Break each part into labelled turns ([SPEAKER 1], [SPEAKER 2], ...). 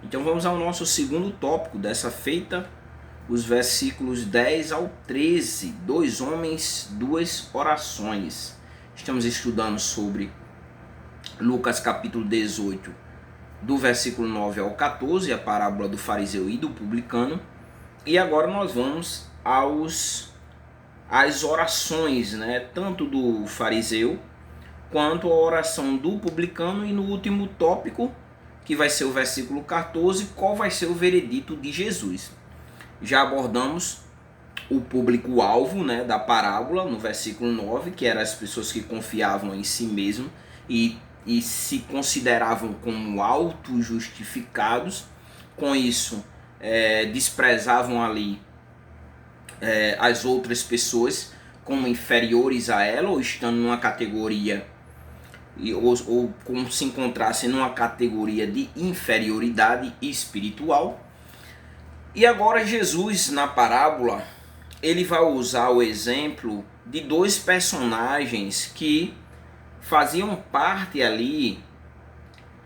[SPEAKER 1] Então vamos ao nosso segundo tópico dessa feita, os versículos 10 ao 13, dois homens, duas orações. Estamos estudando sobre Lucas capítulo 18, do versículo 9 ao 14, a parábola do fariseu e do publicano. E agora nós vamos às orações, né? Tanto do fariseu quanto a oração do publicano, e no último tópico, que vai ser o versículo 14, qual vai ser o veredito de Jesus. Já abordamos o público-alvo, né, da parábola no versículo 9, que eram as pessoas que confiavam em si mesmo e se consideravam como auto-justificados. Com isso, desprezavam ali as outras pessoas como inferiores a ela, ou estando numa categoria ou como se encontrassem numa categoria de inferioridade espiritual. E agora Jesus, na parábola, ele vai usar o exemplo de dois personagens que faziam parte ali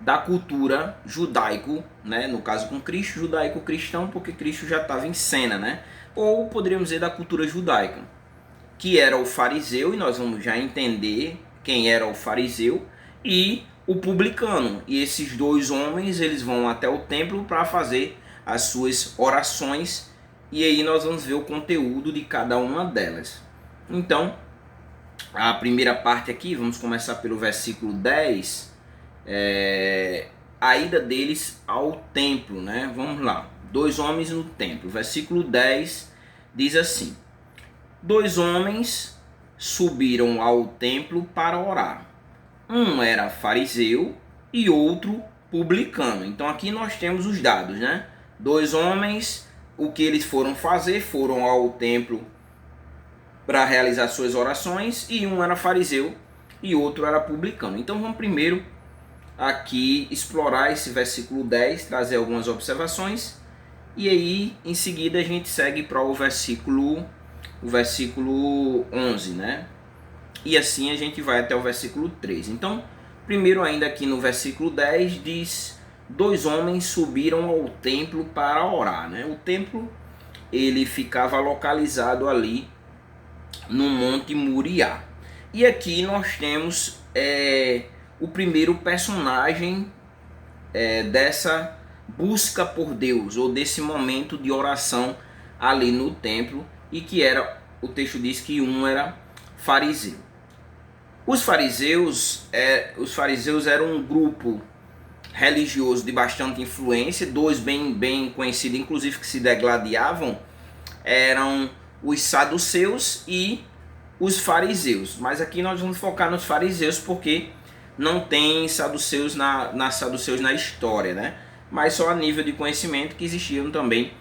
[SPEAKER 1] da cultura judaico, né? No caso com Cristo, judaico-cristão, porque Cristo já estava em cena, né? Ou poderíamos dizer da cultura judaica, que era o fariseu, e nós vamos já entender quem era o fariseu, e o publicano. E esses dois homens, eles vão até o templo para fazer as suas orações, e aí nós vamos ver o conteúdo de cada uma delas. Então, a primeira parte aqui, vamos começar pelo versículo 10, a ida deles ao templo, né? Vamos lá, dois homens no templo. Versículo 10 diz assim: dois homens subiram ao templo para orar. Um era fariseu e outro publicano. Então aqui nós temos os dados, né? Dois homens, o que eles foram fazer? Foram ao templo para realizar suas orações, e um era fariseu e outro era publicano. Então vamos primeiro aqui explorar esse versículo 10, trazer algumas observações, e aí em seguida a gente segue para o versículo 11, né? E assim a gente vai até o versículo 13. Então, primeiro ainda aqui no versículo 10 diz: dois homens subiram ao templo para orar, né? O templo, ele ficava localizado ali no Monte Moriá. E aqui nós temos o primeiro personagem dessa busca por Deus, ou desse momento de oração ali no templo, e que era, o texto diz que um era fariseu. Os fariseus eram um grupo religioso de bastante influência, dois bem conhecidos, inclusive, que se degladiavam, eram os saduceus e os fariseus. Mas aqui nós vamos focar nos fariseus, porque não tem saduceus na história, né? Mas só a nível de conhecimento que existiam também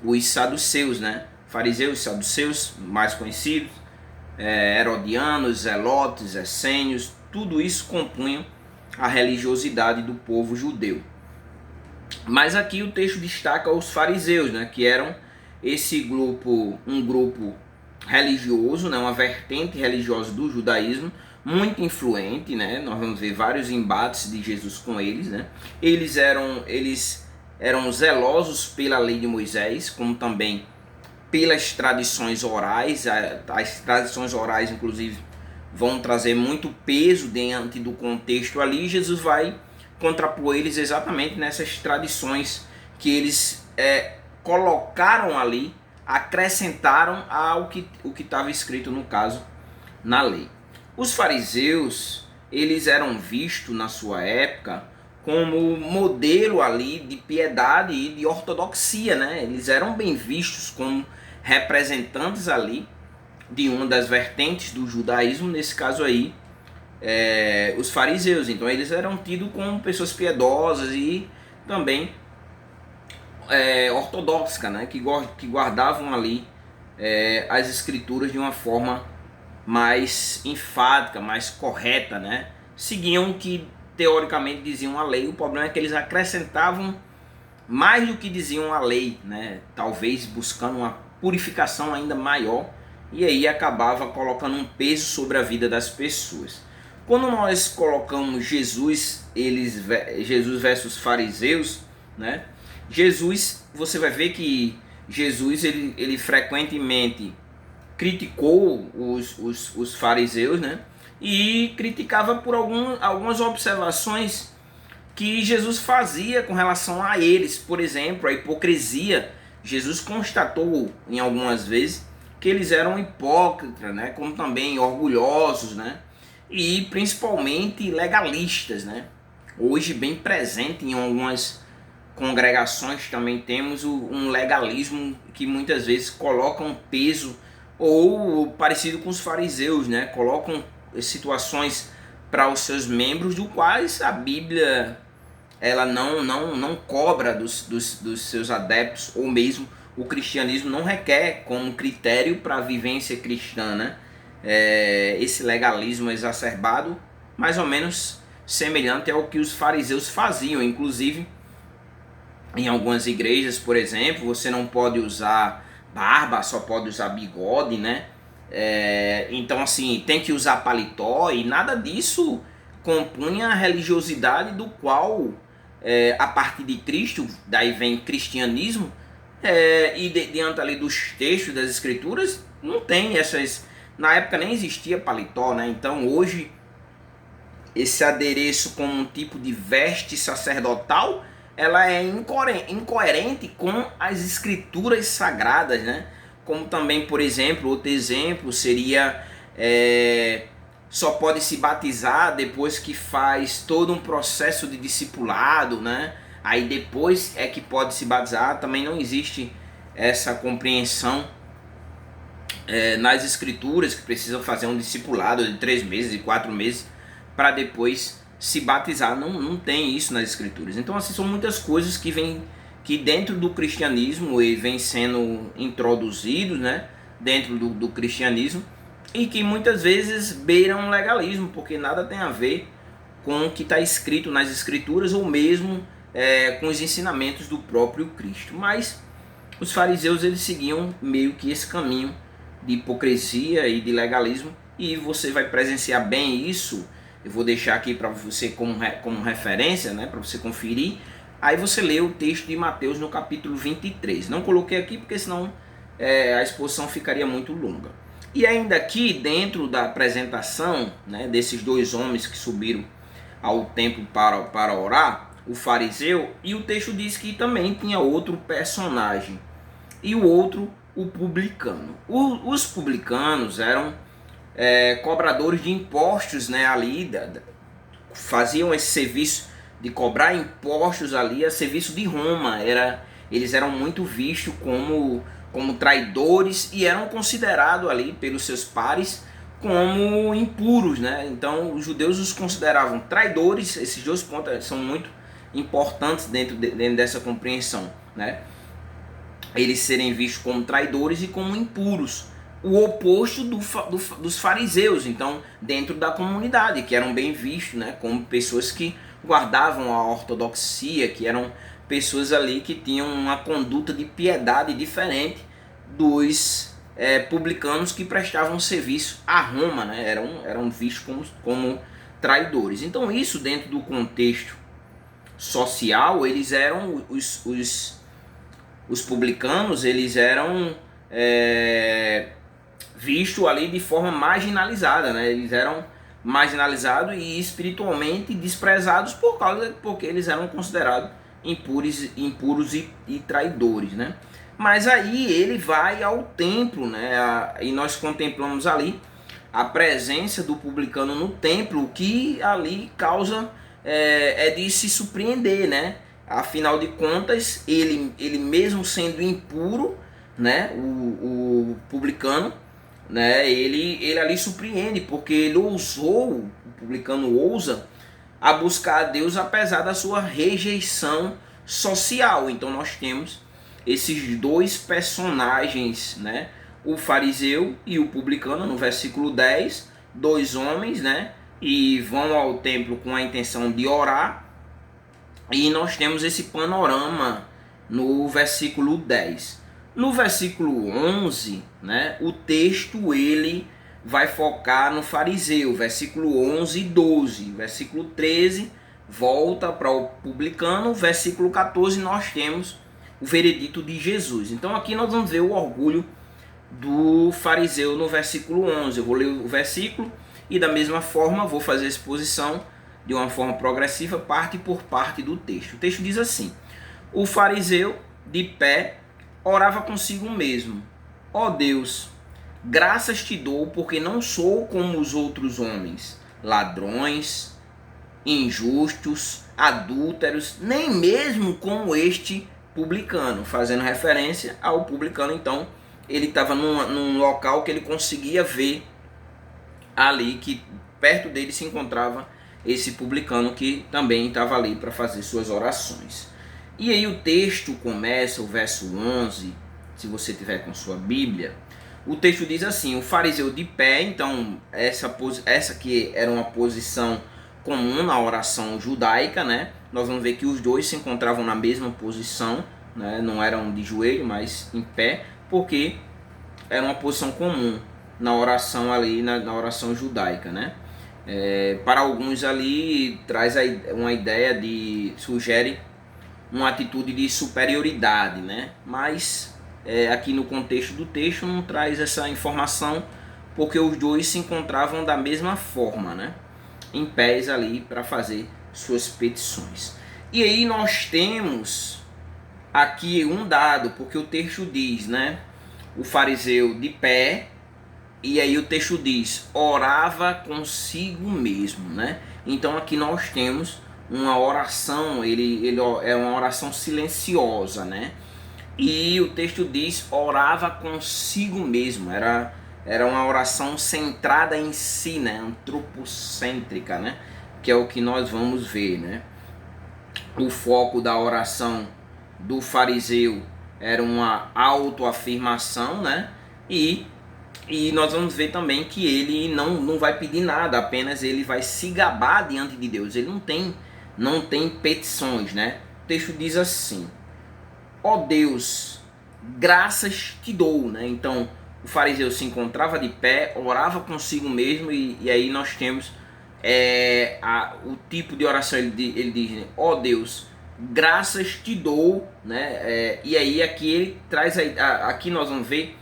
[SPEAKER 1] os saduceus, né? Fariseus, saduceus, mais conhecidos, herodianos, zelotes, essênios, tudo isso compunham a religiosidade do povo judeu. Mas aqui o texto destaca os fariseus, né, que eram esse grupo, um grupo religioso, né, uma vertente religiosa do judaísmo, muito influente, né? Nós vamos ver vários embates de Jesus com eles, né? Eles eram zelosos pela lei de Moisés, como também pelas tradições orais. As tradições orais, inclusive, vão trazer muito peso diante do contexto ali. Jesus vai contrapor eles exatamente nessas tradições que eles colocaram ali, acrescentaram ao que estava escrito, no caso, na lei. Os fariseus, eles eram vistos na sua época como modelo ali de piedade e de ortodoxia, né? Eles eram bem vistos como representantes ali de uma das vertentes do judaísmo, nesse caso aí, os fariseus. Então eles eram tidos como pessoas piedosas e também ortodoxas, né? Que guardavam ali as escrituras de uma forma mais enfática, mais correta, né? Seguiam o que teoricamente diziam a lei. O problema é que eles acrescentavam mais do que diziam a lei, né? Talvez buscando uma purificação ainda maior, e aí acabava colocando um peso sobre a vida das pessoas. Quando nós colocamos Jesus versus fariseus, né? Jesus, você vai ver que Jesus ele frequentemente criticou os fariseus, né? E criticava por algumas observações que Jesus fazia com relação a eles. Por exemplo, a hipocrisia. Jesus constatou em algumas vezes que eles eram hipócritas, né? Como também orgulhosos, né? E principalmente legalistas, né? Hoje bem presente em algumas congregações também temos um legalismo que muitas vezes coloca um peso, ou parecido com os fariseus, né? Colocam situações para os seus membros, do quais a Bíblia ela não cobra dos seus adeptos, ou mesmo o cristianismo não requer como critério para a vivência cristã, né? Esse legalismo exacerbado, mais ou menos semelhante ao que os fariseus faziam. Inclusive, em algumas igrejas, por exemplo, você não pode usar barba, só pode usar bigode, né? Então, assim, tem que usar paletó, e nada disso compunha a religiosidade do qual, a partir de Cristo, daí vem cristianismo, e diante ali dos textos das escrituras, não tem essas... Na época nem existia paletó, né? Então, hoje, esse adereço como um tipo de veste sacerdotal, ela é incoerente com as escrituras sagradas, né? Como também, por exemplo, outro exemplo seria, só pode se batizar depois que faz todo um processo de discipulado, né? Aí depois é que pode se batizar. Também não existe essa compreensão nas escrituras, que precisam fazer um discipulado de 3 meses e 4 meses para depois se batizar. Não tem isso nas escrituras. Então, assim, são muitas coisas que dentro do cristianismo e vem sendo introduzidos, né, dentro do cristianismo, e que muitas vezes beiram legalismo, porque nada tem a ver com o que está escrito nas escrituras, ou mesmo com os ensinamentos do próprio Cristo. Mas os fariseus, eles seguiam meio que esse caminho de hipocrisia e de legalismo, e você vai presenciar bem isso. Eu vou deixar aqui para você como referência, né, para você conferir. Aí você lê o texto de Mateus no capítulo 23. Não coloquei aqui porque senão a exposição ficaria muito longa. E ainda aqui, dentro da apresentação, né, desses dois homens que subiram ao templo para orar, o fariseu, e o texto diz que também tinha outro personagem, e o outro, o publicano. Os publicanos eram cobradores de impostos, né, ali, faziam esse serviço de cobrar impostos ali a serviço de Roma. Eles eram muito vistos como traidores, e eram considerados ali pelos seus pares como impuros, né? Então os judeus os consideravam traidores. Esses dois pontos são muito importantes dentro dessa compreensão, né? Eles serem vistos como traidores e como impuros, o oposto dos fariseus, então, dentro da comunidade, que eram bem vistos, né, como pessoas que guardavam a ortodoxia, que eram pessoas ali que tinham uma conduta de piedade diferente dos publicanos, que prestavam serviço a Roma, né, eram vistos como traidores. Então, isso dentro do contexto social, eles eram os publicanos, eles eram vistos ali de forma marginalizada, né? Eles eram marginalizados e espiritualmente desprezados porque eles eram considerados impuros e traidores, né? Mas aí ele vai ao templo, né? E nós contemplamos ali a presença do publicano no templo, o que ali causa de se surpreender, né? Afinal de contas, ele mesmo sendo impuro, né, o publicano, né, ele ali surpreende, porque o publicano ousa a buscar a Deus apesar da sua rejeição social. Então nós temos esses dois personagens, né, o fariseu e o publicano, no versículo 10, dois homens, né, e vão ao templo com a intenção de orar. E nós temos esse panorama no versículo 10. No versículo 11, né, o texto ele vai focar no fariseu, versículo 11 e 12. Versículo 13 volta para o publicano, versículo 14 nós temos o veredito de Jesus. Então aqui nós vamos ver o orgulho do fariseu no versículo 11. Eu vou ler o versículo e da mesma forma vou fazer a exposição de uma forma progressiva, parte por parte do texto. O texto diz assim: o fariseu, de pé, orava consigo mesmo: ó Deus, graças te dou, porque não sou como os outros homens, ladrões, injustos, adúlteros, nem mesmo como este publicano. Fazendo referência ao publicano, então ele estava num local que ele conseguia ver ali, que perto dele se encontrava esse publicano que também estava ali para fazer suas orações. E aí o texto começa, o verso 11, se você tiver com sua Bíblia, o texto diz assim: o fariseu de pé. Então essa que era uma posição comum na oração judaica, né? Nós vamos ver que os dois se encontravam na mesma posição, né? Não eram de joelho, mas em pé, porque era uma posição comum na oração ali, na oração judaica, né? Para alguns ali traz uma ideia sugere uma atitude de superioridade, né? Mas aqui no contexto do texto não traz essa informação, porque os dois se encontravam da mesma forma, né? Em pés ali para fazer suas petições. E aí nós temos aqui um dado, porque o texto diz, né? O fariseu de pé, e aí o texto diz, orava consigo mesmo, né? Então aqui nós temos uma oração, ele é uma oração silenciosa, né? E o texto diz, orava consigo mesmo, era uma oração centrada em si, né? Antropocêntrica, né? Que é o que nós vamos ver, né? O foco da oração do fariseu era uma autoafirmação, né? E nós vamos ver também que ele não vai pedir nada, apenas ele vai se gabar diante de Deus. Ele não tem petições, né? O texto diz assim: ó Deus, graças te dou, né? Então o fariseu se encontrava de pé, orava consigo mesmo, e aí nós temos o tipo de oração. Ele diz, né? Ó Deus, graças te dou, né? E aí aqui ele traz aqui nós vamos ver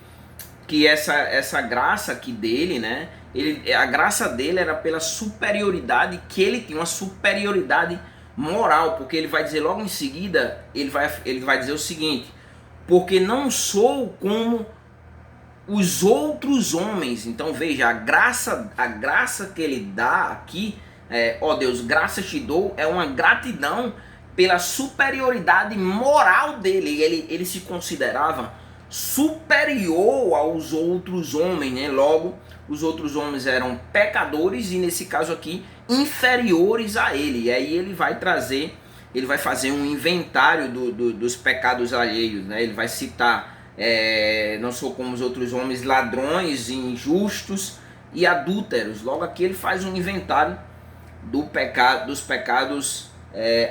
[SPEAKER 1] que essa graça aqui dele, né? A graça dele era pela superioridade que ele tinha, uma superioridade moral, porque ele vai dizer logo em seguida, ele vai dizer o seguinte: porque não sou como os outros homens. Então veja, a graça que ele dá aqui, ó Deus, graças te dou, é uma gratidão pela superioridade moral dele. Ele se considerava superior aos outros homens, né? Logo, os outros homens eram pecadores e nesse caso aqui inferiores a ele. E aí ele vai fazer um inventário dos pecados alheios, né? Ele vai citar, não sou como os outros homens, ladrões, injustos e adúlteros. Logo aqui ele faz um inventário dos pecados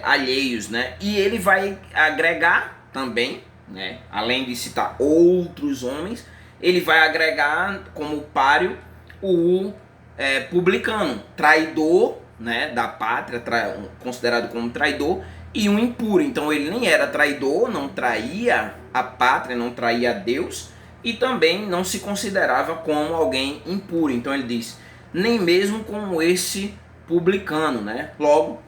[SPEAKER 1] alheios, né? E ele vai agregar também, né? Além de citar outros homens, ele vai agregar como páreo o publicano, traidor, né, da pátria, considerado como traidor, e um impuro. Então ele nem era traidor, não traía a pátria, não traía a Deus, e também não se considerava como alguém impuro. Então ele diz, nem mesmo como esse publicano, né? Logo,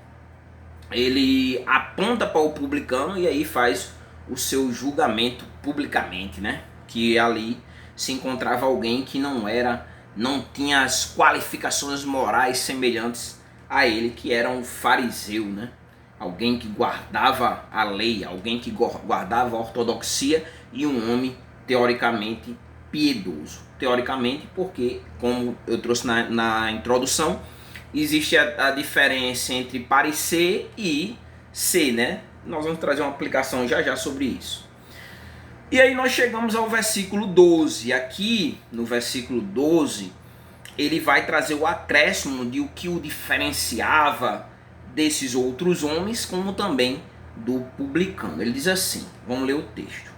[SPEAKER 1] ele aponta para o publicano e aí faz o seu julgamento publicamente, né? Que ali se encontrava alguém que não tinha as qualificações morais semelhantes a ele, que era um fariseu, né? Alguém que guardava a lei, alguém que guardava a ortodoxia, e um homem teoricamente piedoso. Teoricamente, porque, como eu trouxe na introdução, existe a diferença entre parecer e ser, né? Nós vamos trazer uma aplicação já sobre isso. E aí nós chegamos ao versículo 12. Aqui, no versículo 12, ele vai trazer o acréscimo de o que o diferenciava desses outros homens, como também do publicano. Ele diz assim, vamos ler o texto: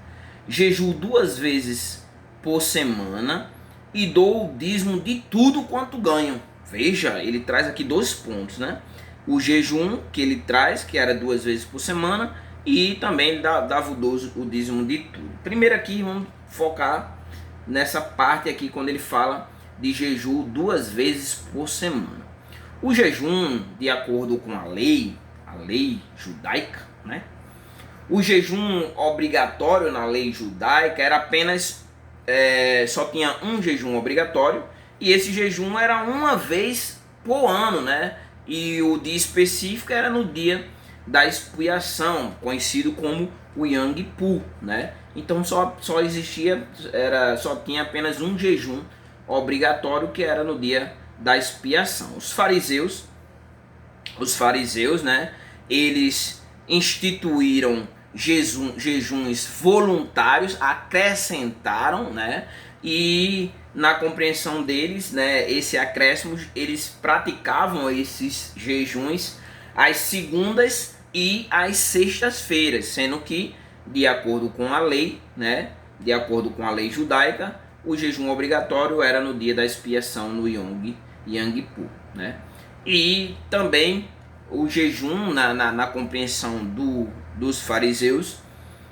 [SPEAKER 1] jejuo 2 vezes por semana e dou o dízimo de tudo quanto ganho. Veja, ele traz aqui 2 pontos, né? O jejum que ele traz, que era 2 vezes por semana, e também ele dava o dízimo de tudo. Primeiro aqui vamos focar nessa parte aqui quando ele fala de jejum 2 vezes por semana. O jejum, de acordo com a lei judaica, né? O jejum obrigatório na lei judaica era apenas, só tinha um jejum obrigatório, e esse jejum era uma vez por ano, né? E o dia específico era no dia da expiação, conhecido como o Yom Kippur, né? Então só tinha apenas um jejum obrigatório, que era no dia da expiação. Os fariseus, né? Eles instituíram jejuns voluntários, acrescentaram, né? E na compreensão deles, né, esse acréscimo, eles praticavam esses jejuns às segundas e às sextas-feiras, sendo que, de acordo com a lei, né, de acordo com a lei judaica, o jejum obrigatório era no dia da expiação, no Yom Kippur, né? E também o jejum, na compreensão dos fariseus,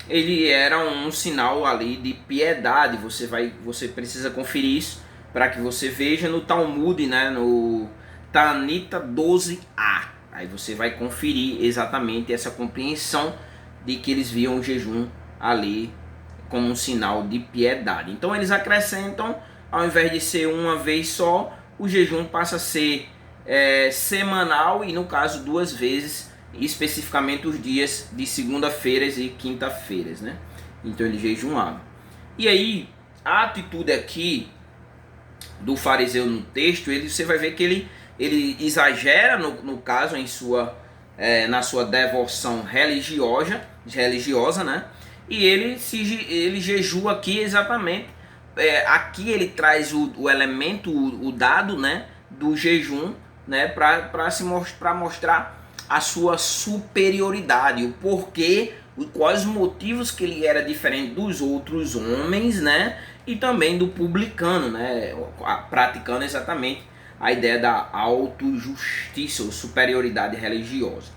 [SPEAKER 1] ele era um sinal ali de piedade. Você precisa conferir isso para que você veja no Talmud, né, no Tanita 12a. Aí você vai conferir exatamente essa compreensão de que eles viam o jejum ali como um sinal de piedade. Então eles acrescentam, ao invés de ser uma vez só, o jejum passa a ser semanal, e no caso 2 vezes, especificamente os dias de segunda-feiras e quinta-feiras, né? Então ele jejuava. E aí a atitude aqui do fariseu no texto, você vai ver que ele exagera no caso na sua devoção religiosa, né? E ele jejua aqui exatamente. Aqui ele traz o elemento, o dado, né, do jejum, né, para mostrar a sua superioridade, o porquê, quais motivos que ele era diferente dos outros homens, né, e também do publicano, né, praticando exatamente a ideia da autojustiça ou superioridade religiosa.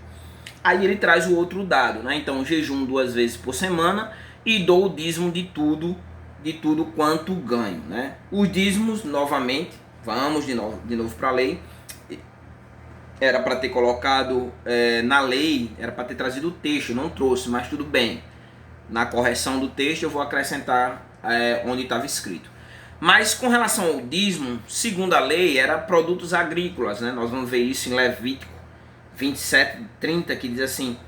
[SPEAKER 1] Aí ele traz o outro dado, né? Então, jejum 2 vezes por semana e dou o dízimo de tudo quanto ganho, né? Os dízimos, novamente, vamos de novo para a lei. Era para ter colocado na lei, era para ter trazido o texto, não trouxe, mas tudo bem. Na correção do texto eu vou acrescentar onde estava escrito. Mas com relação ao dízimo, segundo a lei, era produtos agrícolas, né? Nós vamos ver isso em Levítico 27:30, que diz assim: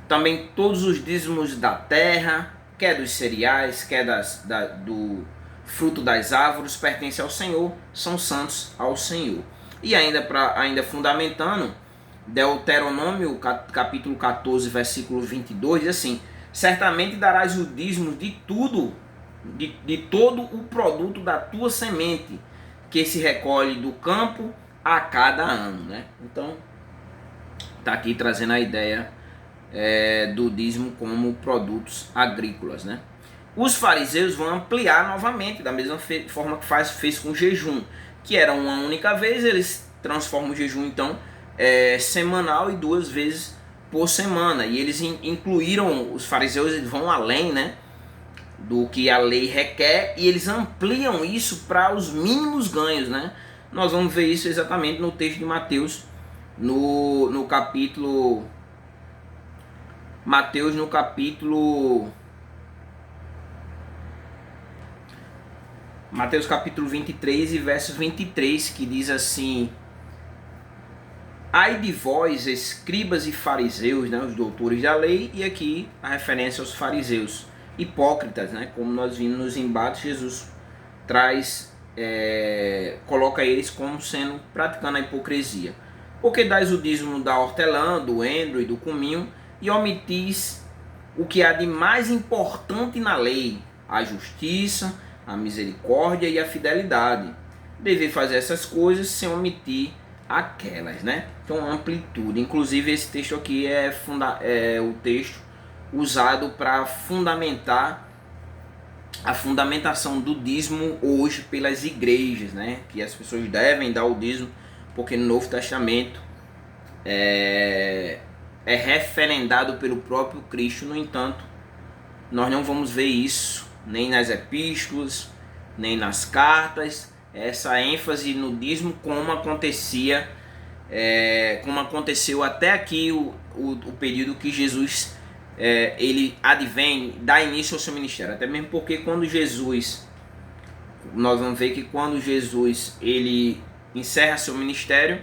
[SPEAKER 1] também todos os dízimos da terra, quer dos cereais, quer do fruto das árvores, pertencem ao Senhor, são santos ao Senhor. E ainda fundamentando, Deuteronômio capítulo 14, versículo 22, diz assim: certamente darás o dízimo de tudo, de todo o produto da tua semente, que se recolhe do campo a cada ano, né? Então está aqui trazendo a ideia do dízimo como produtos agrícolas, né? Os fariseus vão ampliar novamente, da mesma forma que fez com o jejum, que era uma única vez. Eles transformam o jejum então semanal e 2 vezes por semana, e eles incluíram, os fariseus, eles vão além, né, do que a lei requer, e eles ampliam isso para os mínimos ganhos, né? Nós vamos ver isso exatamente no texto de Mateus, no capítulo Mateus, no Mateus capítulo 23 e verso 23, que diz assim: ai de vós, escribas e fariseus, né, os doutores da lei, e aqui a referência aos fariseus, hipócritas, né, como nós vimos nos embates, Jesus coloca eles como sendo, praticando a hipocrisia. Porque dais o dízimo da hortelã, do endro e do cominho, e omitis o que há de mais importante na lei, a justiça, a misericórdia e a fidelidade. Deve fazer essas coisas sem omitir aquelas, né? Então, amplitude. Inclusive, esse texto aqui é o texto usado para fundamentar a fundamentação do dízimo hoje pelas igrejas, né? Que as pessoas devem dar o dízimo, porque no Novo Testamento é referendado pelo próprio Cristo. No entanto, nós não vamos ver isso nem nas epístolas, nem nas cartas, essa ênfase no dízimo como acontecia, como aconteceu até aqui o período que Jesus ele advém, dá início ao seu ministério. Até mesmo porque quando Jesus, nós vamos ver que quando Jesus ele encerra seu ministério,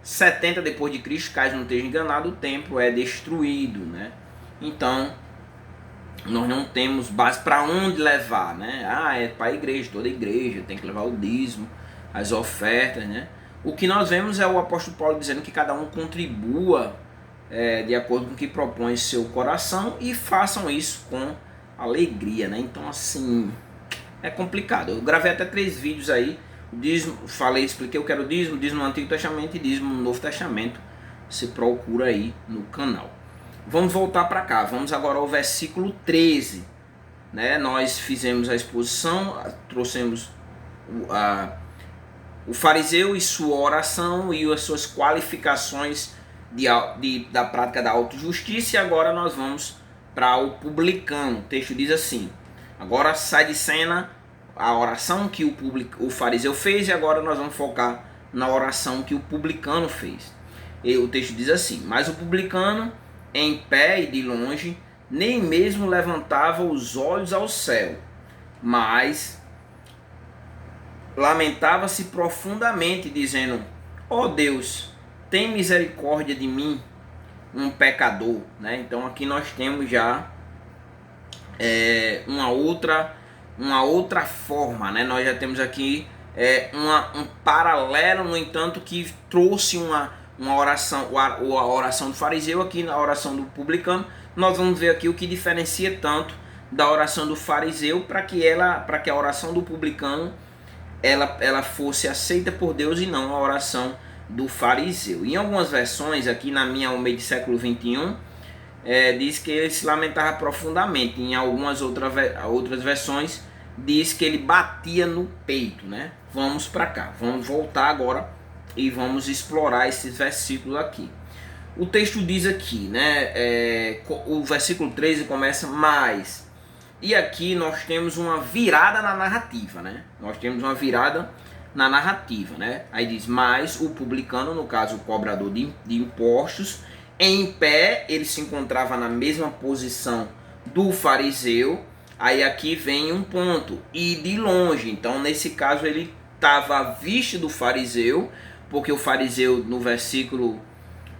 [SPEAKER 1] 70 depois de Cristo, caso não esteja enganado, o templo é destruído, né? Então nós não temos base para onde levar, né? É para a igreja, toda a igreja tem que levar o dízimo, as ofertas, né? O que nós vemos é o apóstolo Paulo dizendo que cada um contribua de acordo com o que propõe seu coração e façam isso com alegria, né? Então assim, é complicado. Eu gravei até 3 vídeos aí, o dízimo, expliquei o que era o dízimo no Antigo Testamento e dízimo no Novo Testamento. Você procura aí no canal. Vamos voltar para cá, vamos agora ao versículo 13. Né? Nós fizemos a exposição, trouxemos o fariseu e sua oração e as suas qualificações da prática da autojustiça, e agora nós vamos para o publicano. O texto diz assim: agora sai de cena a oração que o fariseu fez, e agora nós vamos focar na oração que o publicano fez. E o texto diz assim: mas o publicano, em pé e de longe, nem mesmo levantava os olhos ao céu, mas lamentava-se profundamente, dizendo: ó Deus, tem misericórdia de mim, um pecador. Né? Então aqui nós temos já uma outra forma, né? Nós já temos aqui um paralelo, no entanto, que trouxe uma oração, a oração do fariseu aqui na oração do publicano. Nós vamos ver aqui o que diferencia tanto da oração do fariseu para que a oração do publicano ela fosse aceita por Deus e não a oração do fariseu. Em algumas versões, aqui na minha Almeida de século 21, diz que ele se lamentava profundamente. Em algumas outras versões diz que ele batia no peito, né? Vamos para cá, vamos voltar agora e vamos explorar esses versículos aqui. O texto diz aqui, né? O versículo 13 começa: mais. E aqui nós temos uma virada na narrativa, né? Né? Aí diz: mas o publicano, no caso o cobrador de impostos, em pé, ele se encontrava na mesma posição do fariseu. Aí aqui vem um ponto: e de longe. Então nesse caso ele estava à vista do fariseu, porque o fariseu no versículo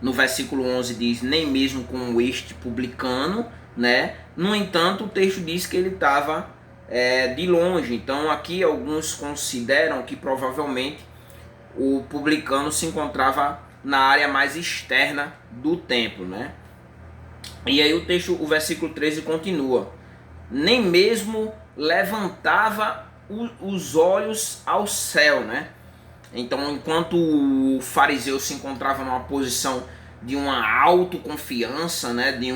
[SPEAKER 1] 11 diz: nem mesmo com este publicano, né? No entanto, o texto diz que ele estava de longe. Então aqui alguns consideram que provavelmente o publicano se encontrava na área mais externa do templo, né? E aí o versículo 13 continua: nem mesmo levantava os olhos ao céu, né? Então, enquanto o fariseu se encontrava numa posição de uma autoconfiança, né? de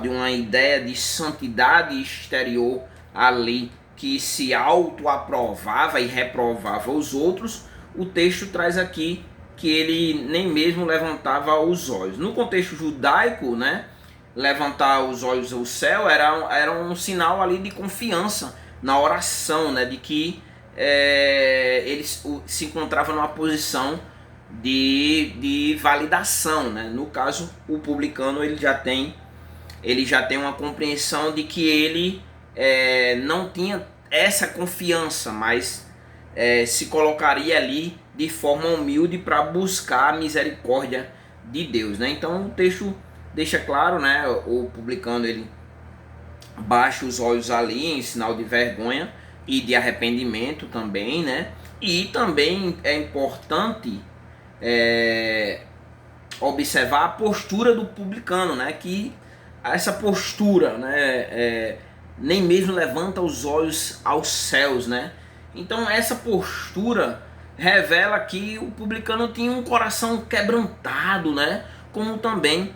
[SPEAKER 1] uma ideia de santidade exterior ali, que se autoaprovava e reprovava os outros, o texto traz aqui que ele nem mesmo levantava os olhos. No contexto judaico, né, levantar os olhos ao céu era um sinal ali de confiança na oração, né, de que ele se encontrava numa posição de validação, né? No caso, o publicano ele já tem uma compreensão de que ele não tinha essa confiança, mas se colocaria ali de forma humilde para buscar a misericórdia de Deus, né? Então o texto deixa claro, né? O publicano ele baixa os olhos ali em sinal de vergonha e de arrependimento também, né? E também é importante observar a postura do publicano, né? Que essa postura, né? Nem mesmo levanta os olhos aos céus, né? Então essa postura revela que o publicano tinha um coração quebrantado, né? Como também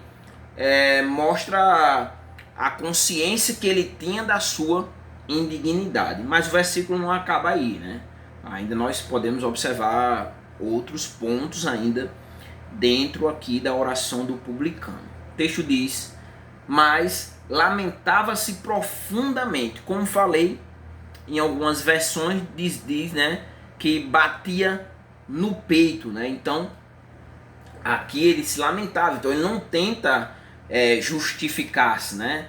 [SPEAKER 1] mostra a consciência que ele tinha da sua indignidade. Mas o versículo não acaba aí, né? Ainda nós podemos observar outros pontos ainda dentro aqui da oração do publicano. O texto diz: mas lamentava-se profundamente. Como falei, em algumas versões diz, né, que batia no peito, né? Então aqui ele se lamentava. Então ele não tenta justificar-se, né?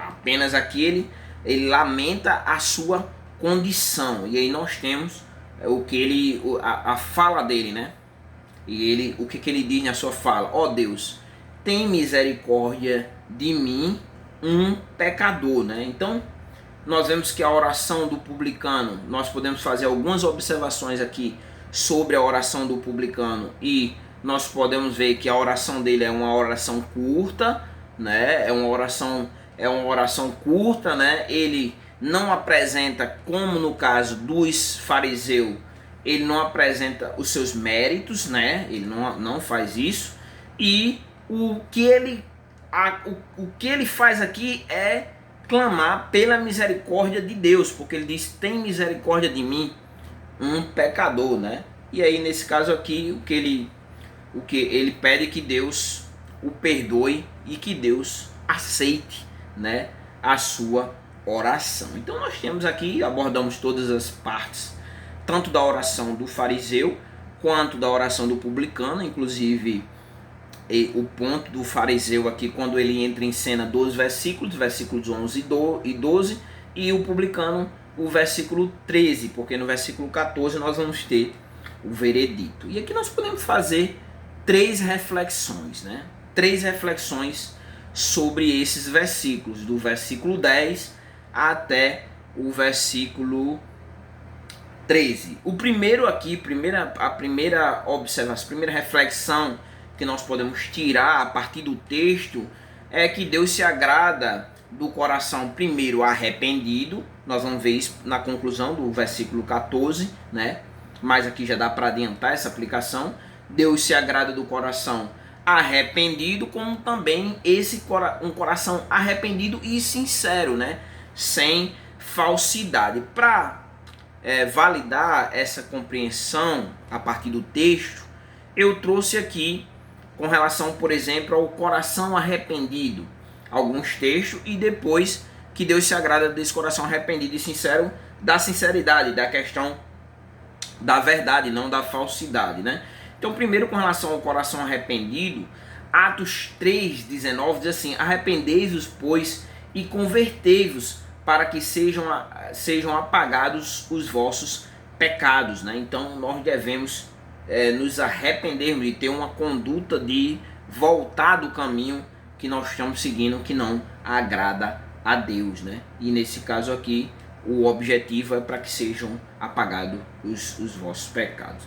[SPEAKER 1] Apenas aqui ele lamenta a sua condição. E aí nós temos o que a fala dele, né? E o que ele diz na sua fala: ó Deus, tem misericórdia de mim, um pecador, né? Então nós vemos que a oração do publicano, nós podemos fazer algumas observações aqui sobre a oração do publicano, e nós podemos ver que a oração dele é uma oração curta, né? É uma oração curta, né? Ele não apresenta, como no caso dos fariseus, ele não apresenta os seus méritos, né? Ele não faz isso. E o que ele faz aqui é clamar pela misericórdia de Deus, porque ele diz: tem misericórdia de mim, um pecador, né? E aí nesse caso aqui o que ele pede é que Deus o perdoe e que Deus aceite, né, a sua oração. Então nós temos aqui, abordamos todas as partes, tanto da oração do fariseu quanto da oração do publicano, inclusive o ponto do fariseu aqui, quando ele entra em cena, 12 versículos 11 e 12, e o publicano, o versículo 13, porque no versículo 14 nós vamos ter o veredito. E aqui nós podemos fazer três reflexões, né? Três reflexões sobre esses versículos, do versículo 10 até o versículo 13. O primeiro aqui, a primeira observação, a primeira reflexão que nós podemos tirar a partir do texto é que Deus se agrada do coração primeiro arrependido. Nós vamos ver isso na conclusão do versículo 14, né? Mas aqui já dá para adiantar essa aplicação. Deus se agrada do coração arrependido, como também um coração arrependido e sincero, né? Sem falsidade. Para validar essa compreensão a partir do texto, eu trouxe aqui, com relação, por exemplo, ao coração arrependido, alguns textos, e depois que Deus se agrada desse coração arrependido e sincero, da sinceridade, da questão da verdade, não da falsidade, né? Então, primeiro, com relação ao coração arrependido, Atos 3,19 diz assim: arrependei-vos, pois, e convertei-vos, para que sejam apagados os vossos pecados, né? Então, nós devemos nos arrependermos e ter uma conduta de voltar do caminho que nós estamos seguindo, que não agrada a Deus, né? E nesse caso aqui, o objetivo é para que sejam apagados os vossos pecados.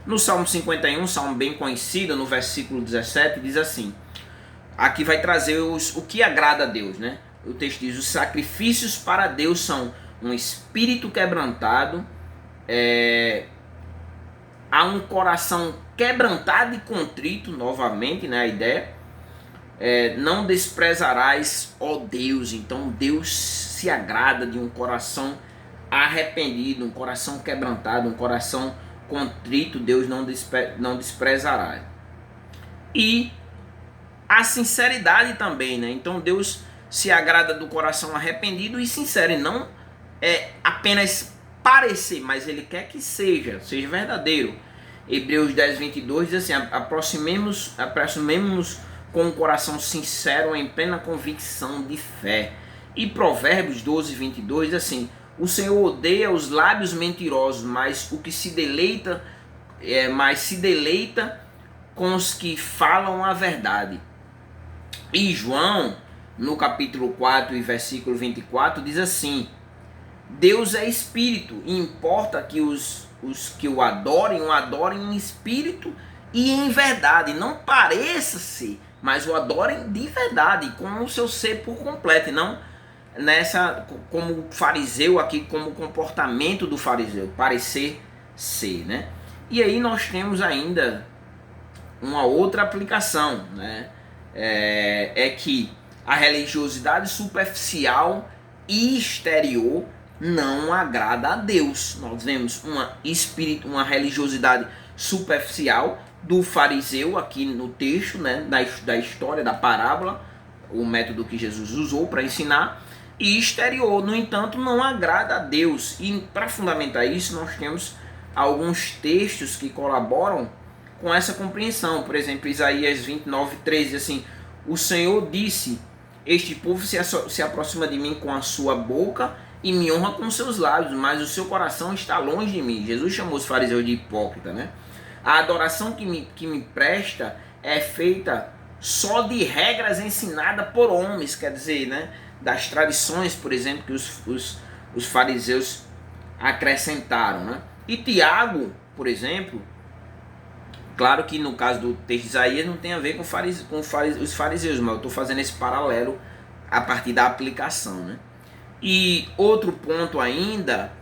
[SPEAKER 1] No Salmo 51, salmo bem conhecido, no versículo 17, diz assim, aqui vai trazer o que agrada a Deus, né? O texto diz: os sacrifícios para Deus são um espírito quebrantado, há um coração quebrantado e contrito, novamente, né, a ideia, não desprezarás, ó Deus. Então Deus se agrada de um coração arrependido, um coração quebrantado, um coração contrito. Deus não desprezará. E a sinceridade também, né? Então Deus se agrada do coração arrependido e sincero, e não apenas parecer, mas Ele quer que seja verdadeiro. Hebreus 10:22 diz assim: aproximemo-nos com um coração sincero, em plena convicção de fé. E Provérbios 12:22 diz assim: o Senhor odeia os lábios mentirosos, mas se deleita com os que falam a verdade. E João, no capítulo 4 e versículo 24, diz assim: Deus é espírito, e importa que os que o adorem em espírito e em verdade. Não pareça ser, mas o adorem de verdade, com o seu ser por completo, e não como fariseu aqui, como comportamento do fariseu, parecer ser, né? E aí nós temos ainda uma outra aplicação, né? Que a religiosidade superficial e exterior não agrada a Deus. Nós vemos uma religiosidade superficial, do fariseu aqui no texto, né, da história, da parábola, o método que Jesus usou para ensinar, e exterior, no entanto, não agrada a Deus. E para fundamentar isso, nós temos alguns textos que colaboram com essa compreensão. Por exemplo, Isaías 29:13, assim: o Senhor disse, este povo se aproxima de mim com a sua boca e me honra com seus lábios, mas o seu coração está longe de mim. Jesus chamou os fariseus de hipócrita, né? A adoração que me presta é feita só de regras ensinadas por homens, quer dizer, né? Das tradições, por exemplo, que os fariseus acrescentaram, né? E Tiago, por exemplo, claro que no caso do texto de Isaías não tem a ver com os fariseus, mas eu estou fazendo esse paralelo a partir da aplicação, né? E outro ponto ainda,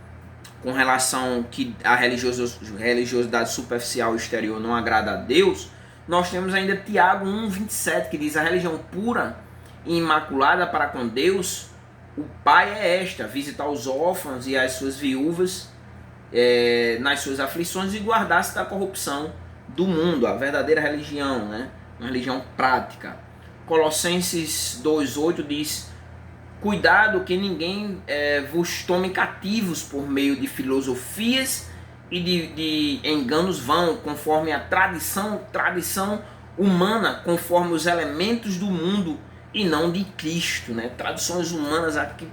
[SPEAKER 1] com relação que a religiosidade superficial exterior não agrada a Deus, nós temos ainda Tiago 1:27, que diz: a religião pura e imaculada para com Deus, o Pai é esta, visitar os órfãos e as suas viúvas nas suas aflições e guardar-se da corrupção do mundo, a verdadeira religião, né? Uma religião prática. Colossenses 2:8 diz: cuidado que ninguém vos tome cativos por meio de filosofias e de enganos vãos, conforme a tradição humana, conforme os elementos do mundo e não de Cristo, né? Tradições humanas aqui,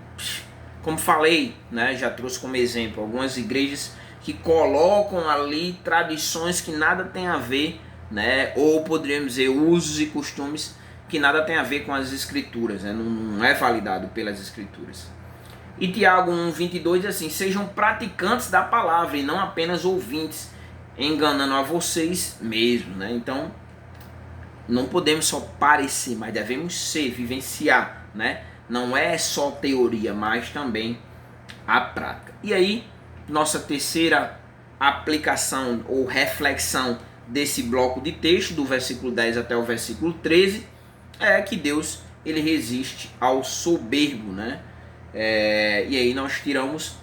[SPEAKER 1] como falei, né? Já trouxe como exemplo algumas igrejas que colocam ali tradições que nada tem a ver, né? Ou poderíamos dizer usos e costumes que nada tem a ver com as escrituras, né? Não é validado pelas escrituras. E Tiago 1:22 diz assim: sejam praticantes da palavra e não apenas ouvintes, enganando a vocês mesmos, né? Então, não podemos só parecer, mas devemos ser, vivenciar, né? Não é só teoria, mas também a prática. E aí, nossa terceira aplicação ou reflexão desse bloco de texto, do versículo 10 até o versículo 13, é que Deus ele resiste ao soberbo, né? E aí nós tiramos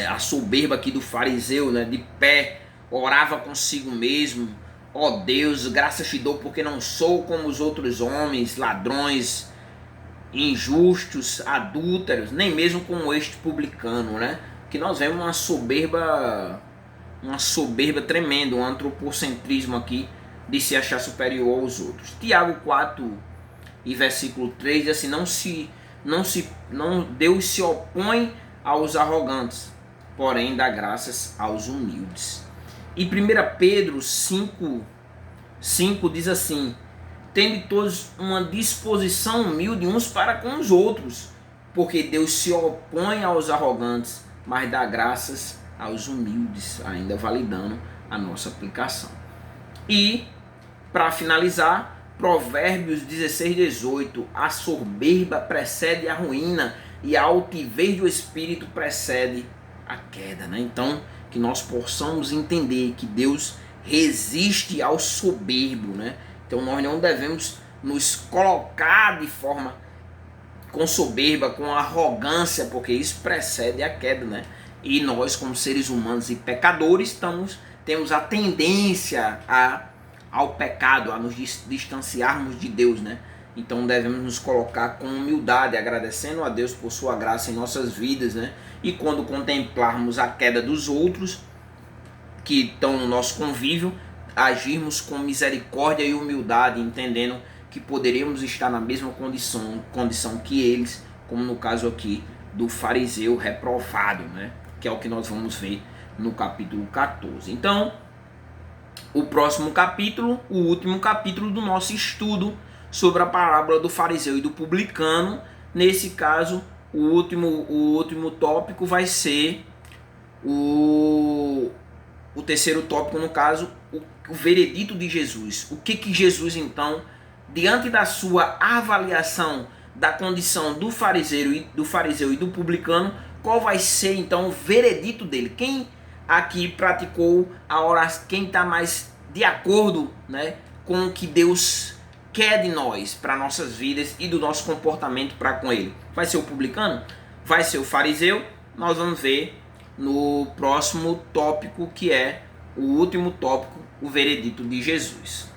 [SPEAKER 1] a soberba aqui do fariseu, né? De pé, orava consigo mesmo: ó Deus, graças te dou porque não sou como os outros homens, ladrões, injustos, adúlteros, nem mesmo como este publicano, né? Que nós vemos uma soberba tremenda, um antropocentrismo aqui de se achar superior aos outros. Tiago 4 e versículo 3 diz assim: Deus se opõe aos arrogantes, porém dá graças aos humildes. E 1 Pedro 5 diz assim: tende todos uma disposição humilde uns para com os outros, porque Deus se opõe aos arrogantes, mas dá graças aos humildes, ainda validando a nossa aplicação. E, para finalizar, Provérbios 16:18: a soberba precede a ruína e a altivez do espírito precede a queda, né? Então, que nós possamos entender que Deus resiste ao soberbo, né? Então, nós não devemos nos colocar de forma com soberba, com arrogância, porque isso precede a queda, né? E nós, como seres humanos e pecadores, temos a tendência ao pecado, a nos distanciarmos de Deus, né? Então devemos nos colocar com humildade, agradecendo a Deus por sua graça em nossas vidas, né? E quando contemplarmos a queda dos outros que estão no nosso convívio, agirmos com misericórdia e humildade, entendendo que poderíamos estar na mesma condição que eles, como no caso aqui do fariseu reprovado, né? Que é o que nós vamos ver no capítulo 14. Então, o próximo capítulo, o último capítulo do nosso estudo sobre a parábola do fariseu e do publicano. Nesse caso, o último tópico vai ser o terceiro tópico, no caso, o veredito de Jesus. O que Jesus, então, diante da sua avaliação da condição do fariseu e do publicano, qual vai ser, então, o veredito dele? Quem aqui praticou a oração, quem está mais de acordo, né, com o que Deus quer de nós, para nossas vidas e do nosso comportamento para com ele? Vai ser o publicano? Vai ser o fariseu? Nós vamos ver no próximo tópico, que é o último tópico, o veredito de Jesus.